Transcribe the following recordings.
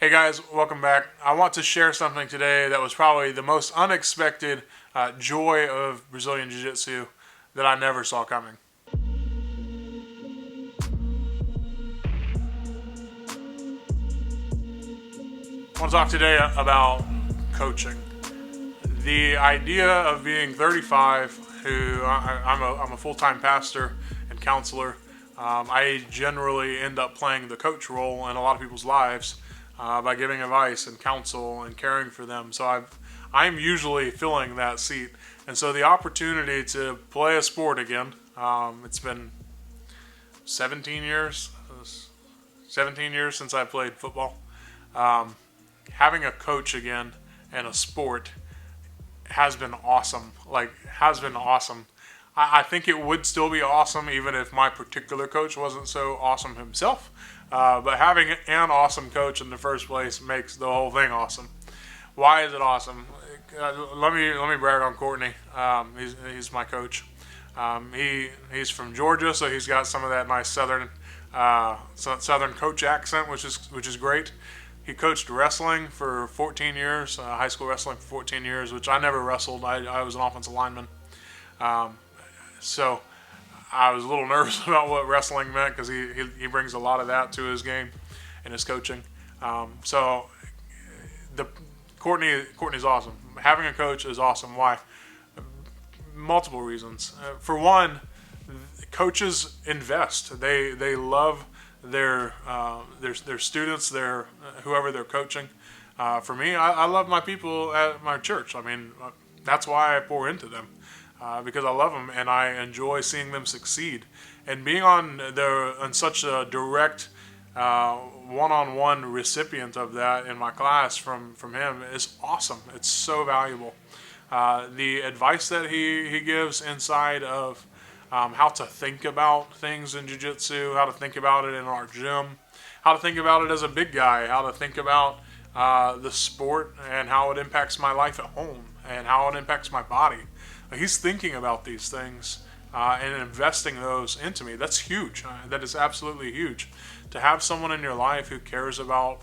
Hey guys, welcome back. I want to share something today that was probably the most unexpected joy of Brazilian Jiu-Jitsu that I never saw coming. I want to talk today about coaching. The idea of being 35, I'm a full-time pastor and counselor. I generally end up playing the coach role in a lot of people's lives by giving advice and counsel and caring for them. So I'm usually filling that seat. And so the opportunity to play a sport again, it's been 17 years, 17 years since I played football. Having a coach again and a sport has been awesome. Has been awesome. I think it would still be awesome even if my particular coach wasn't so awesome himself. But having an awesome coach in the first place makes the whole thing awesome. Why is it awesome? Let me brag on Courtney. He's my coach. He's from Georgia, so he's got some of that nice southern coach accent, which is great. He coached wrestling for 14 years, high school wrestling for 14 years, which I never wrestled. I was an offensive lineman. So I was a little nervous about what wrestling meant because he brings a lot of that to his game and his coaching. So Courtney's awesome. Having a coach is awesome. Why? Multiple reasons. For one, coaches invest. They love their students, their whoever they're coaching. For me, I love my people at my church. I mean, that's why I pour into them because I love them and I enjoy seeing them succeed. And being on such a direct one-on-one recipient of that in my class from him is awesome. It's so valuable. The advice that he gives inside of how to think about things in jiu-jitsu, how to think about it in our gym, how to think about it as a big guy, how to think about the sport and how it impacts my life at home and how it impacts my body. He's thinking about these things and investing those into me. That's huge. That is absolutely huge. To have someone in your life who cares about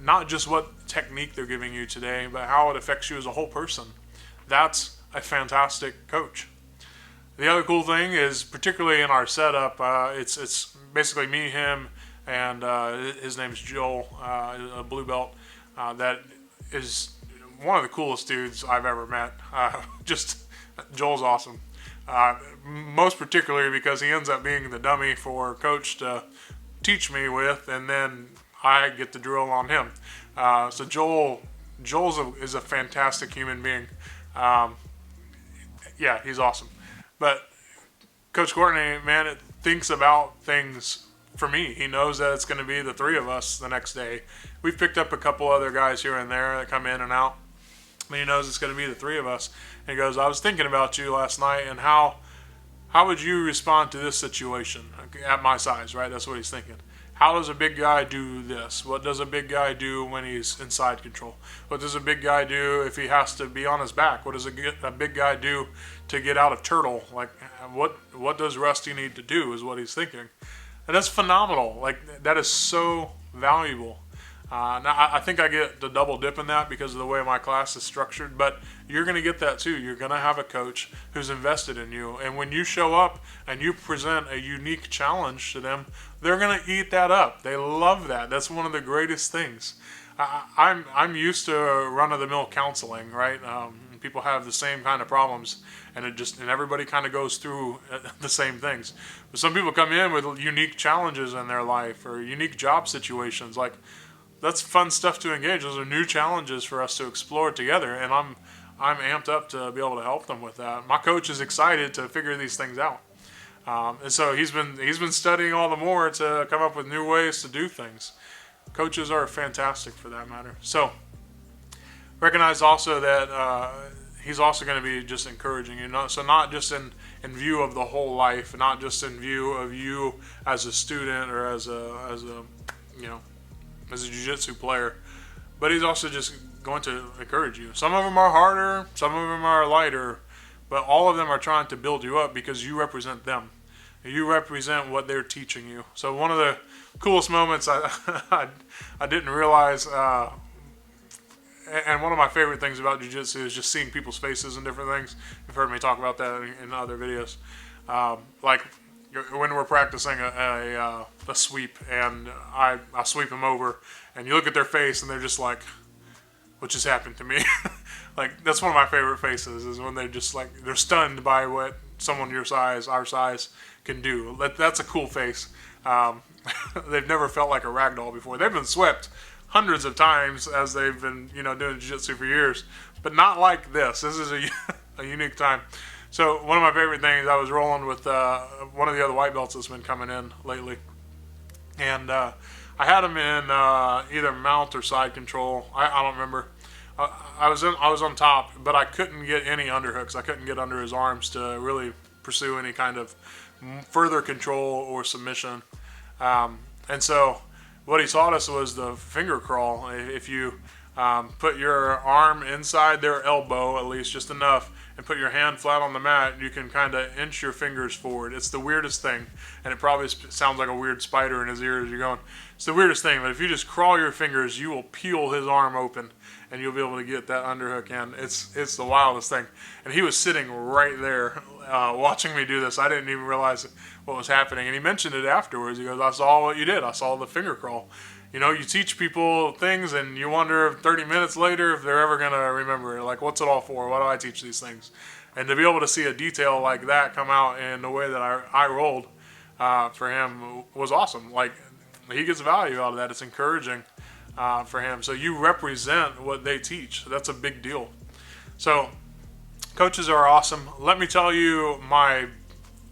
not just what technique they're giving you today, but how it affects you as a whole person. That's a fantastic coach. The other cool thing is, particularly in our setup, it's basically me, him, and his name's Joel, a blue belt. That is one of the coolest dudes I've ever met. Joel's awesome. Most particularly because he ends up being the dummy for coach to teach me with, and then I get the drill on him. So Joel's is a fantastic human being. Yeah, he's awesome. But Coach Courtney, man, it thinks about things for me. He knows that it's going to be the three of us the next day. We've picked up a couple other guys here and there that come in and out. But he knows it's going to be the three of us. And he goes, I was thinking about you last night and how would you respond to this situation at my size, right? That's what he's thinking. How does a big guy do this? What does a big guy do when he's inside control? What does a big guy do if he has to be on his back? What does a big guy do to get out of turtle? Like, what does Rusty need to do is what he's thinking. And that's phenomenal. Like, that is so valuable. Now, I think I get the double dip in that because of the way my class is structured, but you're going to get that too. You're going to have a coach who's invested in you, and when you show up and you present a unique challenge to them, they're going to eat that up. They love that. That's one of the greatest things. I'm used to run-of-the-mill counseling, right? People have the same kind of problems, and everybody kind of goes through the same things. But some people come in with unique challenges in their life or unique job situations, like. That's fun stuff to engage. Those are new challenges for us to explore together, and I'm amped up to be able to help them with that. My coach is excited to figure these things out, and so he's been studying all the more to come up with new ways to do things. Coaches are fantastic for that matter. So recognize also that he's also going to be just encouraging you. So not just in view of the whole life, not just in view of you as a student or as a jiu-jitsu player, but he's also just going to encourage you. Some of them are harder, some of them are lighter, but all of them are trying to build you up because you represent them. You represent what they're teaching you. So one of the coolest moments I didn't realize, and one of my favorite things about jiu-jitsu is just seeing people's faces and different things. You've heard me talk about that in other videos. Like when we're practicing a sweep, and I sweep them over, and you look at their face and they're just like, what just happened to me? Like, that's one of my favorite faces, is when they're just like, they're stunned by what someone your size, our size, can do. That's a cool face. They've never felt like a rag doll before. They've been swept hundreds of times as they've been, doing jiu-jitsu for years, but not like this. This is a unique time. So one of my favorite things, I was rolling with one of the other white belts that's been coming in lately, and I had him in either mount or side control. I don't remember. I was on top, but I couldn't get any underhooks. I couldn't get under his arms to really pursue any kind of further control or submission. And so what he taught us was the finger crawl. If you put your arm inside their elbow, at least just enough, and put your hand flat on the mat, you can kind of inch your fingers forward. It's the weirdest thing, and it probably sounds like a weird spider in his ear as you're going. It's the weirdest thing, but if you just crawl your fingers, you will peel his arm open, and you'll be able to get that underhook in. It's the wildest thing. And he was sitting right there watching me do this. I didn't even realize what was happening, and he mentioned it afterwards. He goes, I saw what you did. I saw the finger crawl. You teach people things, and you wonder 30 minutes later if they're ever going to remember it. Like, what's it all for? Why do I teach these things? And to be able to see a detail like that come out in the way that I rolled for him was awesome. Like, he gets value out of that. It's encouraging for him. So you represent what they teach. That's a big deal. So coaches are awesome. Let me tell you my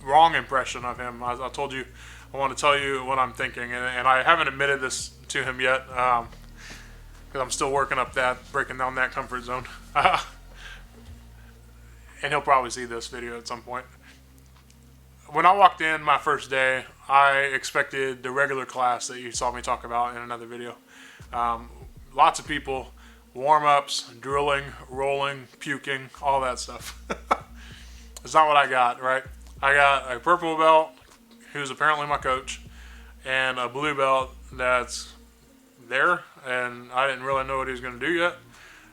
wrong impression of him. I told you I want to tell you what I'm thinking, and I haven't admitted this to him yet because I'm still working up breaking down that comfort zone. And he'll probably see this video at some point. When I walked in my first day, I expected the regular class that you saw me talk about in another video. Lots of people, warm-ups, drilling, rolling, puking, all that stuff. It's not what I got, right? I got a purple belt, who's apparently my coach, and a blue belt that's there, and I didn't really know what he was going to do yet.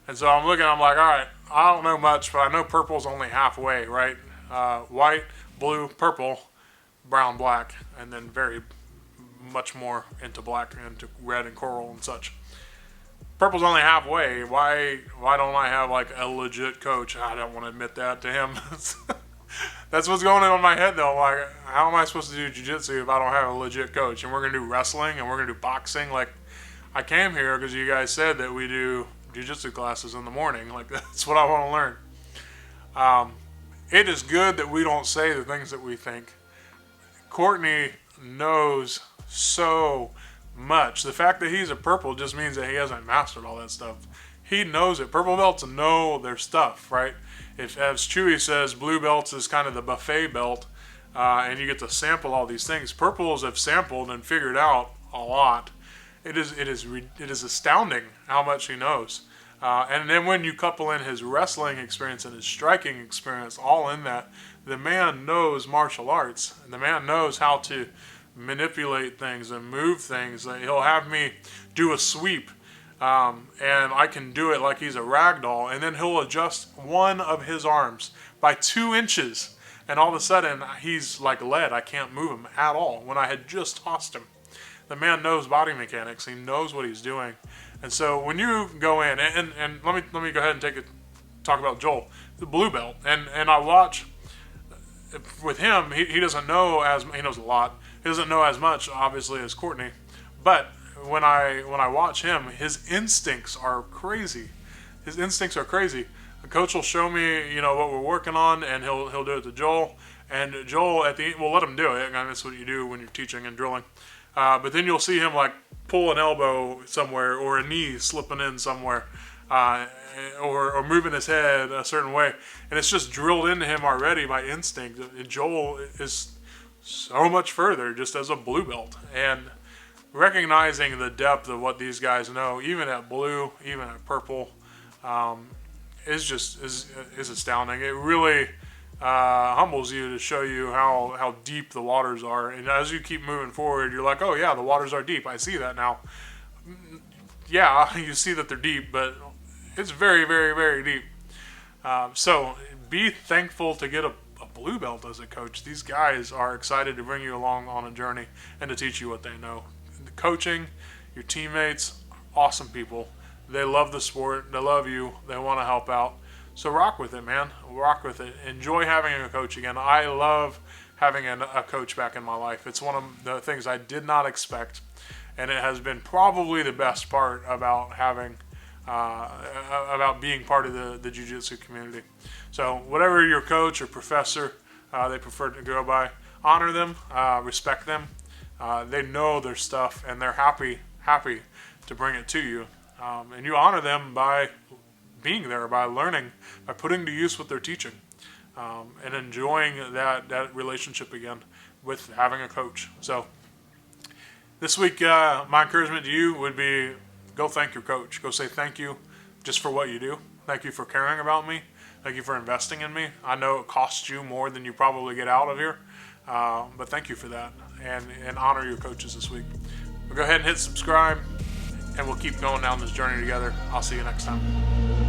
And so I'm looking, I'm like, all right, I don't know much, but I know purple's only halfway, right? White, blue, purple, brown, black, and then very much more into black, into red and coral and such. Purple's only halfway. Why don't I have like a legit coach? I don't want to admit that to him. That's what's going on in my head, though. I'm like, how am I supposed to do jiu-jitsu if I don't have a legit coach? And we're going to do wrestling, and we're going to do boxing. Like, I came here because you guys said that we do jiu-jitsu classes in the morning. Like, that's what I want to learn. It is good that we don't say the things that we think. Courtney knows so much. The fact that he's a purple just means that he hasn't mastered all that stuff. He knows it. Purple belts know their stuff, right? If, as Chewy says, blue belts is kind of the buffet belt, and you get to sample all these things. Purples have sampled and figured out a lot. It is astounding how much he knows. And then when you couple in his wrestling experience and his striking experience, all in that, the man knows martial arts, and the man knows how to manipulate things and move things. He'll have me do a sweep, and I can do it like he's a rag doll, and then he'll adjust one of his arms by 2 inches, and all of a sudden he's like lead. I can't move him at all when I had just tossed him. The man knows body mechanics. He knows what he's doing. And so when you go in, and let me go ahead and talk about Joel, the blue belt, and I watch with him. He doesn't know he knows a lot. He doesn't know as much, obviously, as Courtney. But when I watch him, his instincts are crazy. His instincts are crazy. The coach will show me, what we're working on, and he'll do it to Joel. And Joel, at the end, we'll let him do it. And that's what you do when you're teaching and drilling. But then you'll see him like pull an elbow somewhere, or a knee slipping in somewhere, or moving his head a certain way, and it's just drilled into him already by instinct. Joel is so much further just as a blue belt, and recognizing the depth of what these guys know, even at blue, even at purple, is astounding. It really humbles you to show you how deep the waters are. And as you keep moving forward, you're like, oh yeah, the waters are deep. I see that now. Yeah, you see that they're deep, but it's very, very, very deep. So be thankful to get a blue belt as a coach. These guys are excited to bring you along on a journey and to teach you what they know. The coaching, your teammates, awesome people. They love the sport. They love you. They want to help out. So rock with it, man. Rock with it. Enjoy having a coach again. I love having a coach back in my life. It's one of the things I did not expect, and it has been probably the best part about having about being part of the jiu-jitsu community. So whatever your coach or professor they prefer to go by, honor them, respect them. They know their stuff, and they're happy to bring it to you. And you honor them by being there, by learning, by putting to use what they're teaching, and enjoying that relationship again with having a coach. So this week, my encouragement to you would be go thank your coach. Go say thank you just for what you do. Thank you for caring about me. Thank you for investing in me. I know it costs you more than you probably get out of here, but thank you for that, and honor your coaches this week. But go ahead and hit subscribe, and we'll keep going down this journey together. I'll see you next time.